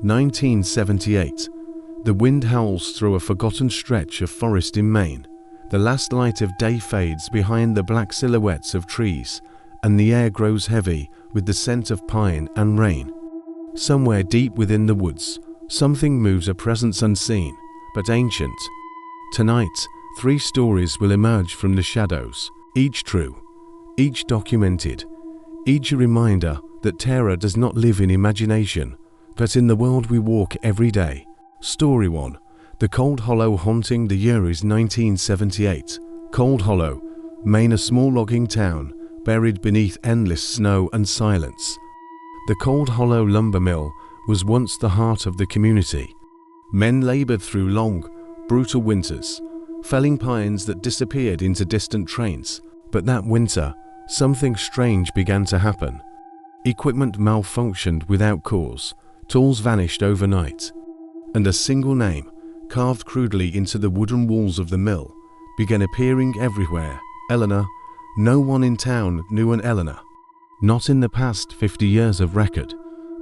1978. The wind howls through a forgotten stretch of forest in Maine. The last light of day fades behind the black silhouettes of trees, and the air grows heavy with the scent of pine and rain. Somewhere deep within the woods, something moves, a presence unseen, but ancient. Tonight, 3 stories will emerge from the shadows, each true, each documented, each a reminder that terror does not live in imagination, but in the world we walk every day. Story 1. The Cold Hollow Haunting. The year is 1978. Cold Hollow, Maine, a small logging town, buried beneath endless snow and silence. The Cold Hollow lumber mill was once the heart of the community. Men labored through long, brutal winters, felling pines that disappeared into distant trains. But that winter, something strange began to happen. Equipment malfunctioned without cause, tools vanished overnight, and a single name, carved crudely into the wooden walls of the mill, began appearing everywhere. Eleanor. No one in town knew an Eleanor. Not in the past 50 years of record,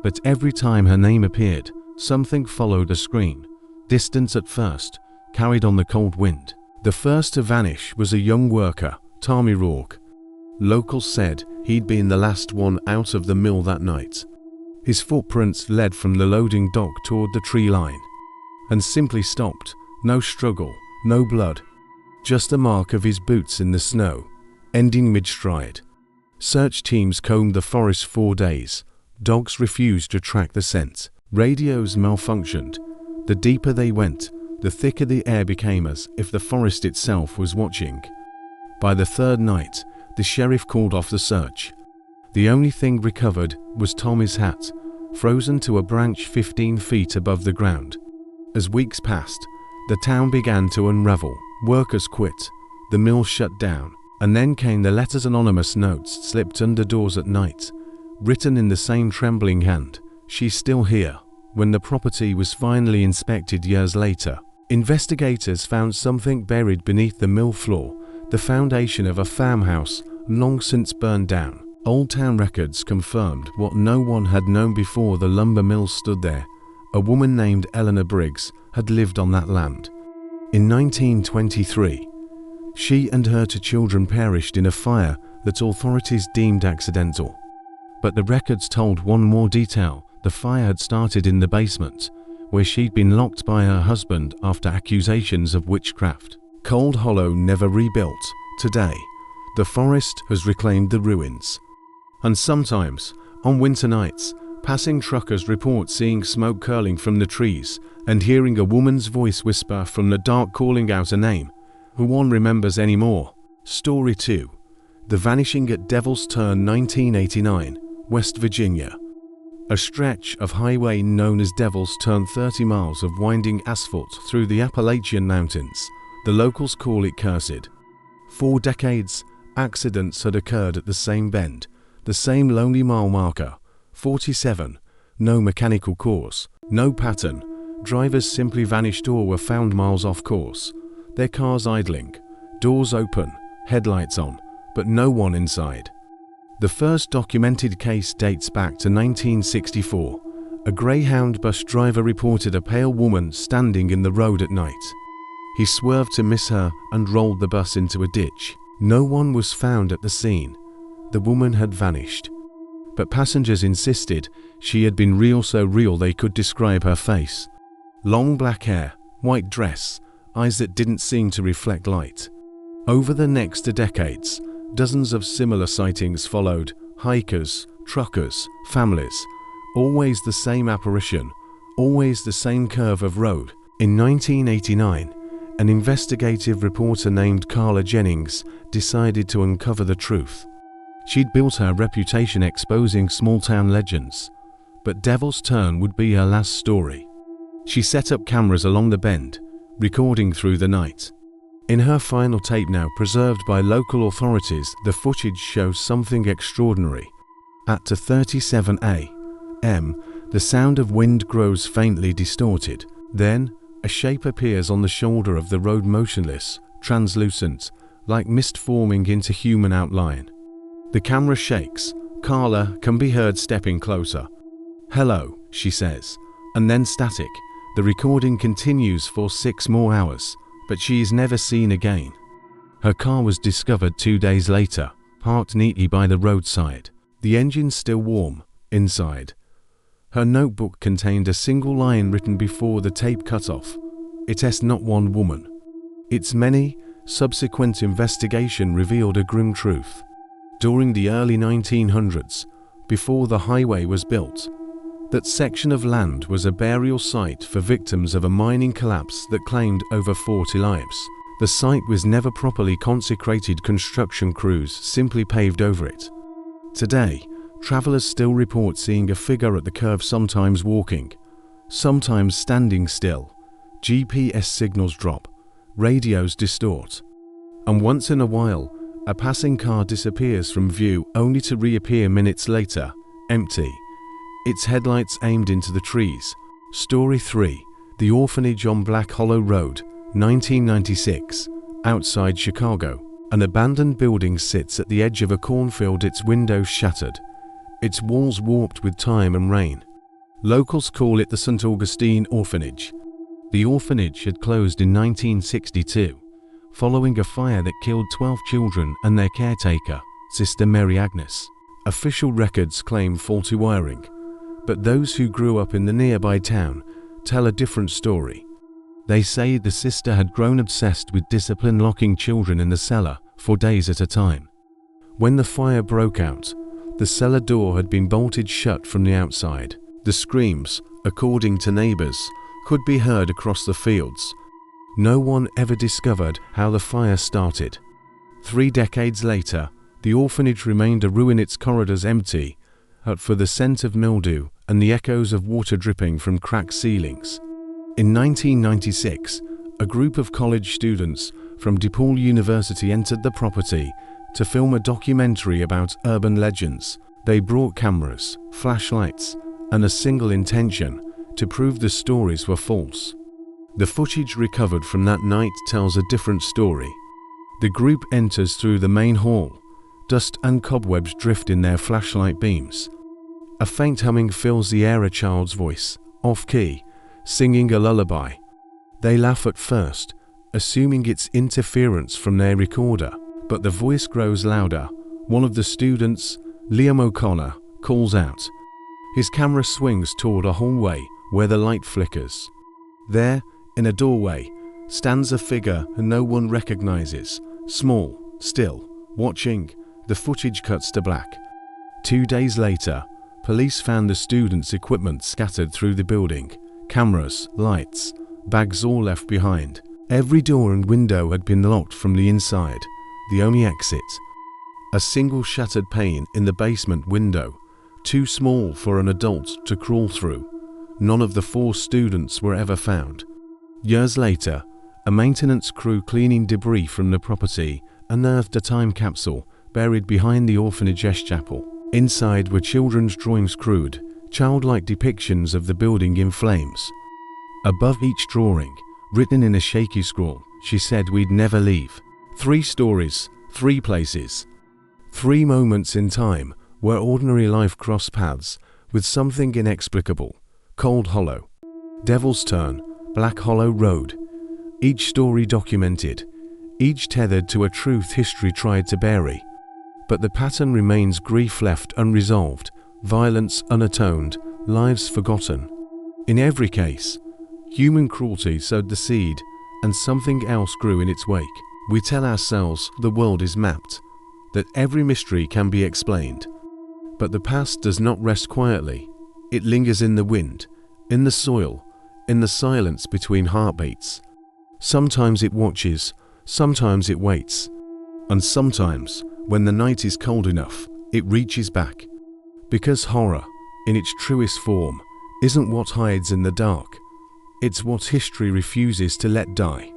but every time her name appeared, something followed a scream, distant at first, carried on the cold wind. The first to vanish was a young worker, Tommy Rourke. Locals said he'd been the last one out of the mill that night. His footprints led from the loading dock toward the tree line, and simply stopped. No struggle, no blood, just the mark of his boots in the snow, ending mid-stride. Search teams combed the forest 4 days. Dogs refused to track the scent. Radios malfunctioned. The deeper they went, the thicker the air became, as if the forest itself was watching. By the 3rd night, the sheriff called off the search. The only thing recovered was Tommy's hat, frozen to a branch 15 feet above the ground. As weeks passed, the town began to unravel. Workers quit, the mill shut down, and then came the letters. Anonymous notes slipped under doors at night, written in the same trembling hand, "She's still here." When the property was finally inspected years later, investigators found something buried beneath the mill floor, the foundation of a farmhouse long since burned down. Old town records confirmed what no one had known before. The lumber mill stood there. A woman named Eleanor Briggs had lived on that land. In 1923, she and her 2 children perished in a fire that authorities deemed accidental. But the records told one more detail. The fire had started in the basement, where she'd been locked by her husband after accusations of witchcraft. Cold Hollow never rebuilt. Today, the forest has reclaimed the ruins. And sometimes, on winter nights, passing truckers report seeing smoke curling from the trees and hearing a woman's voice whisper from the dark, calling out a name who one remembers anymore. Story 2. The Vanishing at Devil's Turn. 1989, West Virginia. A stretch of highway known as Devil's Turn, 30 miles of winding asphalt through the Appalachian Mountains. The locals call it cursed. 4 decades, accidents had occurred at the same bend, the same lonely mile marker, 47. No mechanical cause, no pattern. Drivers simply vanished or were found miles off course. Their cars idling, doors open, headlights on, but no one inside. The first documented case dates back to 1964. A Greyhound bus driver reported a pale woman standing in the road at night. He swerved to miss her and rolled the bus into a ditch. No one was found at the scene. The woman had vanished. But passengers insisted she had been real, so real they could describe her face. Long black hair, white dress, eyes that didn't seem to reflect light. Over the next 2 decades, dozens of similar sightings followed. Hikers, truckers, families. Always the same apparition, always the same curve of road. In 1989, an investigative reporter named Carla Jennings decided to uncover the truth. She'd built her reputation exposing small-town legends, but Devil's Turn would be her last story. She set up cameras along the bend, recording through the night. In her final tape, now preserved by local authorities, the footage shows something extraordinary. At 2:37 a.m., the sound of wind grows faintly distorted. Then, a shape appears on the shoulder of the road, motionless, translucent, like mist forming into human outline. The camera shakes. Carla can be heard stepping closer. "Hello," she says. and then static. The recording continues for 6 more hours, but she is never seen again. Her car was discovered 2 days later, parked neatly by the roadside. The engine still warm inside. Her notebook contained a single line written before the tape cut off. "It is not one woman." Its many subsequent investigation revealed a grim truth. During the early 1900s, before the highway was built, that section of land was a burial site for victims of a mining collapse that claimed over 40 lives. The site was never properly consecrated. Construction crews simply paved over it. Today, travelers still report seeing a figure at the curve, sometimes walking, sometimes standing still. GPS signals drop, radios distort, and once in a while, a passing car disappears from view only to reappear minutes later, empty, its headlights aimed into the trees. Story 3. The Orphanage on Black Hollow Road, 1996. Outside Chicago, an abandoned building sits at the edge of a cornfield, its windows shattered, its walls warped with time and rain. Locals call it the St. Augustine Orphanage. The orphanage had closed in 1962, following a fire that killed 12 children and their caretaker, Sister Mary Agnes. Official records claim faulty wiring, but those who grew up in the nearby town tell a different story. They say the sister had grown obsessed with discipline, locking children in the cellar for days at a time. When the fire broke out, the cellar door had been bolted shut from the outside. The screams, according to neighbors, could be heard across the fields. No one ever discovered how the fire started. 3 decades later, the orphanage remained a ruin, its corridors empty, out for the scent of mildew and the echoes of water dripping from cracked ceilings. In 1996, a group of college students from DePaul University entered the property to film a documentary about urban legends. They brought cameras, flashlights, and a single intention: to prove the stories were false. The footage recovered from that night tells a different story. The group enters through the main hall. Dust and cobwebs drift in their flashlight beams. A faint humming fills the air, a child's voice, off-key, singing a lullaby. They laugh at first, assuming it's interference from their recorder, but the voice grows louder. One of the students, Liam O'Connor, calls out. His camera swings toward a hallway where the light flickers. There, in a doorway, stands a figure no one recognizes, small, still, watching. The footage cuts to black. 2 days later, police found the students' equipment scattered through the building. Cameras, lights, bags all left behind. Every door and window had been locked from the inside. The only exit, a single shattered pane in the basement window, too small for an adult to crawl through. None of the 4 students were ever found. Years later, a maintenance crew cleaning debris from the property unearthed a time capsule buried behind the orphanage's chapel. Inside were children's drawings, crude, childlike depictions of the building in flames. Above each drawing, written in a shaky scrawl, she said we'd never leave. 3 stories, 3 places, 3 moments in time where ordinary life crossed paths with something inexplicable. Cold Hollow, Devil's Turn, Black Hollow Road. Each story documented, each tethered to a truth history tried to bury. But the pattern remains: grief left unresolved, violence unatoned, lives forgotten. In every case, human cruelty sowed the seed, and something else grew in its wake. We tell ourselves the world is mapped, that every mystery can be explained. But the past does not rest quietly. It lingers in the wind, in the soil, in the silence between heartbeats. Sometimes it watches, sometimes it waits, and sometimes, when the night is cold enough, it reaches back. Because horror, in its truest form, isn't what hides in the dark. It's what history refuses to let die.